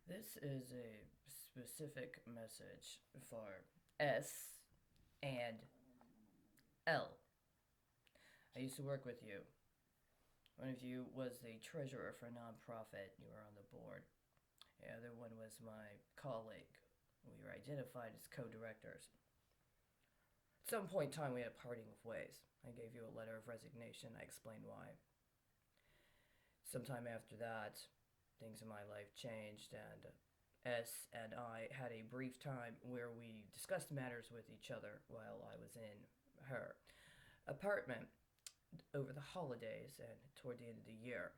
This is a specific message for S and L. I used to work with you. One of you was the treasurer for a nonprofit. You were on the board. The other one was my colleague. We were identified as co directors. At some point in time, we had a parting of ways. I gave you a letter of resignation. I explained why. Sometime after that, things in my life changed, and S and I had a brief time where we discussed matters with each other while I was in her apartment over the holidays and toward the end of the year.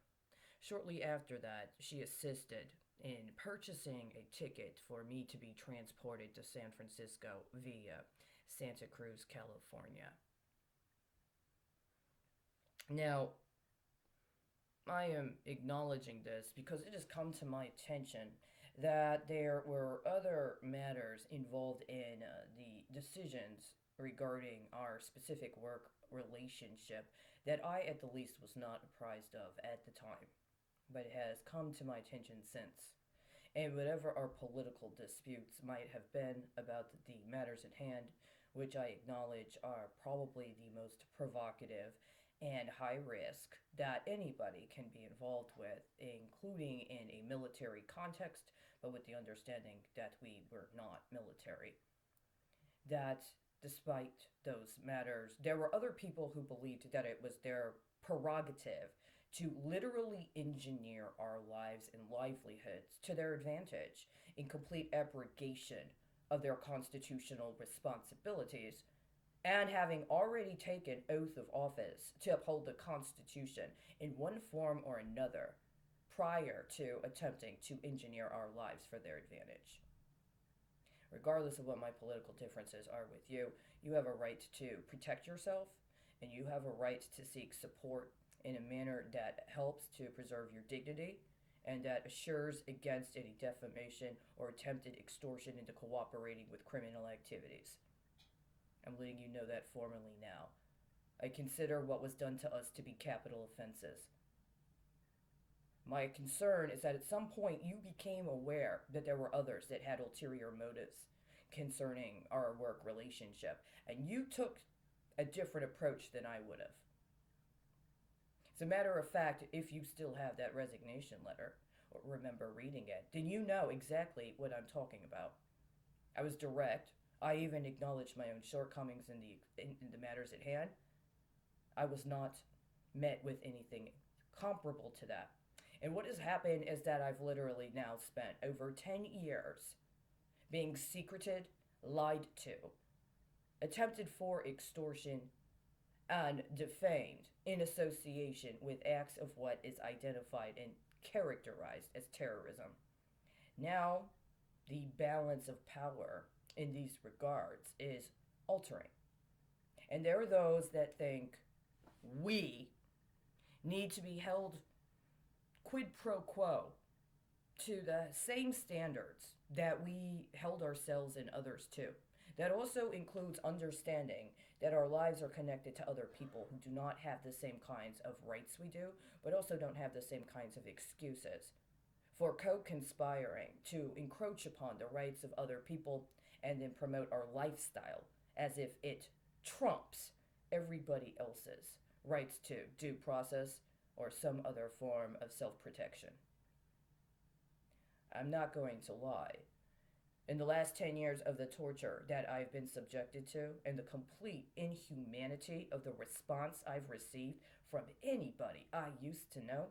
Shortly after that, she assisted in purchasing a ticket for me to be transported to San Francisco via Santa Cruz, California. Now, I am acknowledging this because it has come to my attention that there were other matters involved in the decisions regarding our specific work relationship that I, at the least, was not apprised of at the time, but it has come to my attention since. And whatever our political disputes might have been about the matters at hand, which I acknowledge are probably the most provocative and high risk that anybody can be involved with, including in a military context, but with the understanding that we were not military. That despite those matters, there were other people who believed that it was their prerogative to literally engineer our lives and livelihoods to their advantage in complete abrogation of their constitutional responsibilities, and having already taken oath of office to uphold the Constitution in one form or another prior to attempting to engineer our lives for their advantage. Regardless of what my political differences are with you, you have a right to protect yourself and you have a right to seek support in a manner that helps to preserve your dignity and that assures against any defamation or attempted extortion into cooperating with criminal activities. I'm letting you know that formally now. I consider what was done to us to be capital offenses. My concern is that at some point you became aware that there were others that had ulterior motives concerning our work relationship, and you took a different approach than I would have. As a matter of fact, if you still have that resignation letter or remember reading it, then you know exactly what I'm talking about. I was direct. I even acknowledged my own shortcomings in the matters at hand. I was not met with anything comparable to that. And what has happened is that I've literally now spent over 10 years being secreted, lied to, attempted for extortion, and defamed in association with acts of what is identified and characterized as terrorism. Now, the balance of power in these regards is altering. And there are those that think we need to be held quid pro quo to the same standards that we held ourselves and others to. That also includes understanding that our lives are connected to other people who do not have the same kinds of rights we do, but also don't have the same kinds of excuses for co conspiring to encroach upon the rights of other people and then promote our lifestyle as if it trumps everybody else's rights to due process or some other form of self protection. I'm not going to lie. In the last 10 years of the torture that I've been subjected to and the complete inhumanity of the response I've received from anybody I used to know,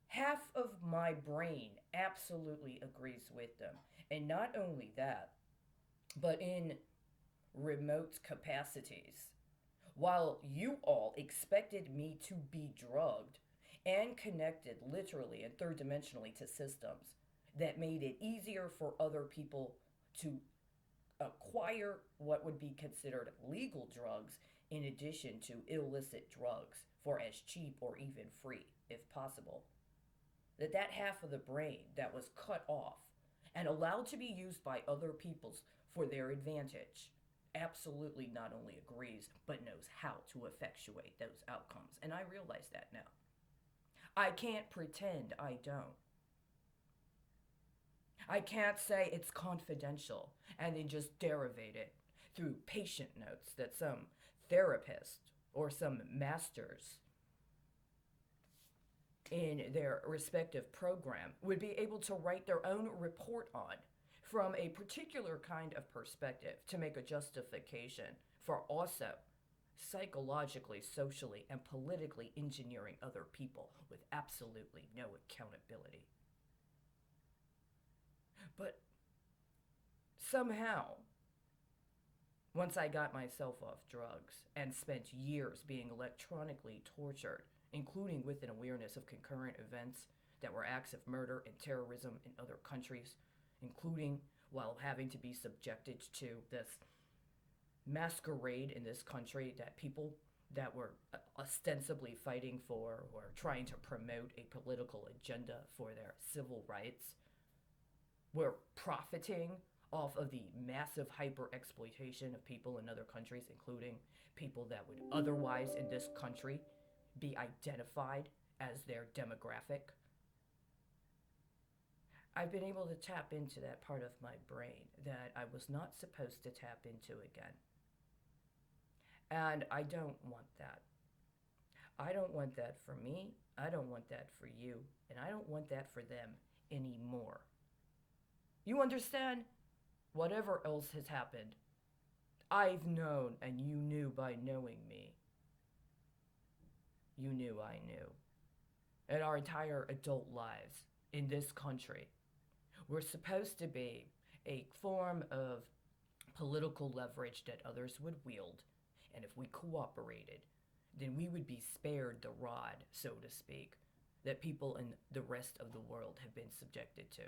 half of my brain absolutely agrees with them. And not only that, but in remote capacities. While you all expected me to be drugged and connected literally and third dimensionally to systems that made it easier for other people to acquire what would be considered legal drugs in addition to illicit drugs for as cheap or even free if possible, that half of the brain that was cut off and allowed to be used by other peoples for their advantage absolutely not only agrees but knows how to effectuate those outcomes. And I realize that now. I can't pretend I don't. I can't say it's confidential and then just derivate it through patient notes that some therapist or some masters in their respective program would be able to write their own report on from a particular kind of perspective to make a justification for also psychologically, socially, and politically engineering other people with absolutely no accountability. But somehow, once I got myself off drugs and spent years being electronically tortured, including with an awareness of concurrent events that were acts of murder and terrorism in other countries, including while having to be subjected to this masquerade in this country that people that were ostensibly fighting for or trying to promote a political agenda for their civil rights were profiting off of the massive hyper exploitation of people in other countries, including people that would otherwise in this country be identified as their demographic. I've been able to tap into that part of my brain that I was not supposed to tap into again. And I don't want that. I don't want that for me. I don't want that for you. And I don't want that for them anymore. You understand? Whatever else has happened, I've known and you knew by knowing me. You knew I knew. And our entire adult lives in this country were supposed to be a form of political leverage that others would wield. And if we cooperated, then we would be spared the rod, so to speak, that people in the rest of the world have been subjected to.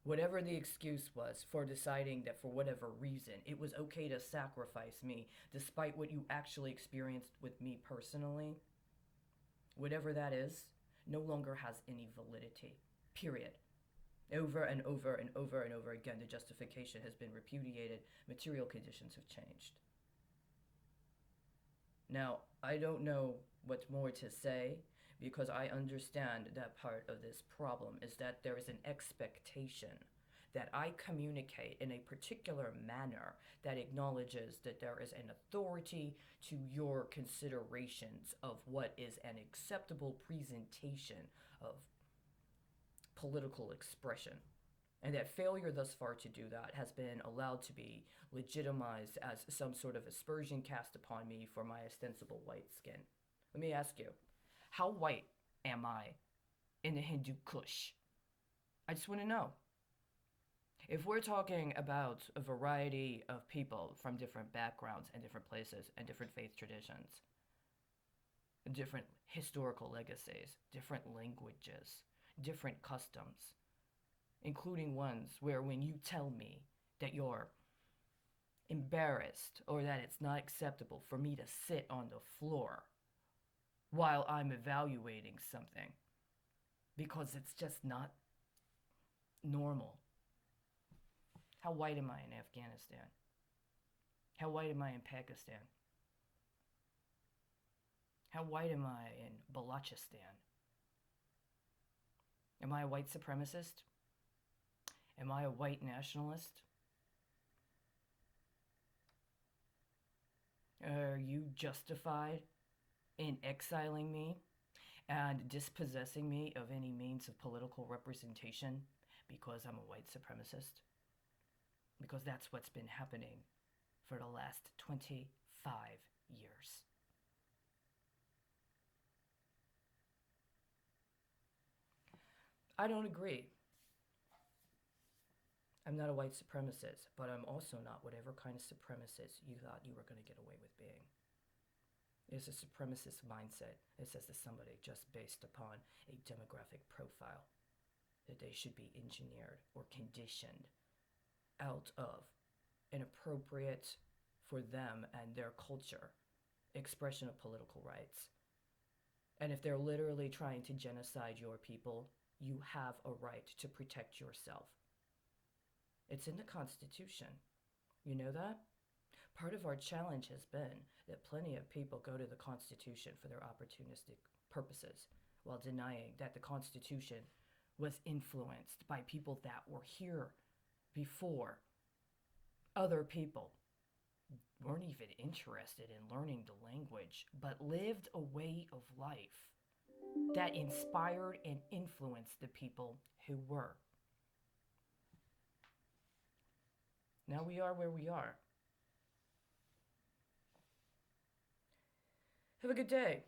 Whatever the excuse was for deciding that for whatever reason it was okay to sacrifice me despite what you actually experienced with me personally, whatever that is, no longer has any validity. Period. Over and over and over and over again, the justification has been repudiated. Material conditions have changed. Now, I don't know what more to say because I understand that part of this problem is that there is an expectation that I communicate in a particular manner that acknowledges that there is an authority to your considerations of what is an acceptable presentation of political expression. And that failure thus far to do that has been allowed to be legitimized as some sort of aspersion cast upon me for my ostensible white skin. Let me ask you, how white am I in the Hindu Kush? I just want to know. If we're talking about a variety of people from different backgrounds and different places and different faith traditions, different historical legacies, different languages, different customs, including ones where when you tell me that you're embarrassed or that it's not acceptable for me to sit on the floor while I'm evaluating something because it's just not normal. How white am I in Afghanistan? How white am I in Pakistan? How white am I in Balochistan? Am I a white supremacist? Am I a white nationalist? Are you justified in exiling me and dispossessing me of any means of political representation because I'm a white supremacist? Because that's what's been happening for the last 25 years. I don't agree. I'm not a white supremacist, but I'm also not whatever kind of supremacist you thought you were going to get away with being. It's a supremacist mindset that says that somebody just based upon a demographic profile that they should be engineered or conditioned out of an appropriate for them and their culture expression of political rights. And if they're literally trying to genocide your people, you have a right to protect yourself. It's in the Constitution. You know that? Part of our challenge has been that plenty of people go to the Constitution for their opportunistic purposes while denying that the Constitution was influenced by people that were here before. Other people weren't even interested in learning the language, but lived a way of life that inspired and influenced the people who were. Now we are where we are. Have a good day.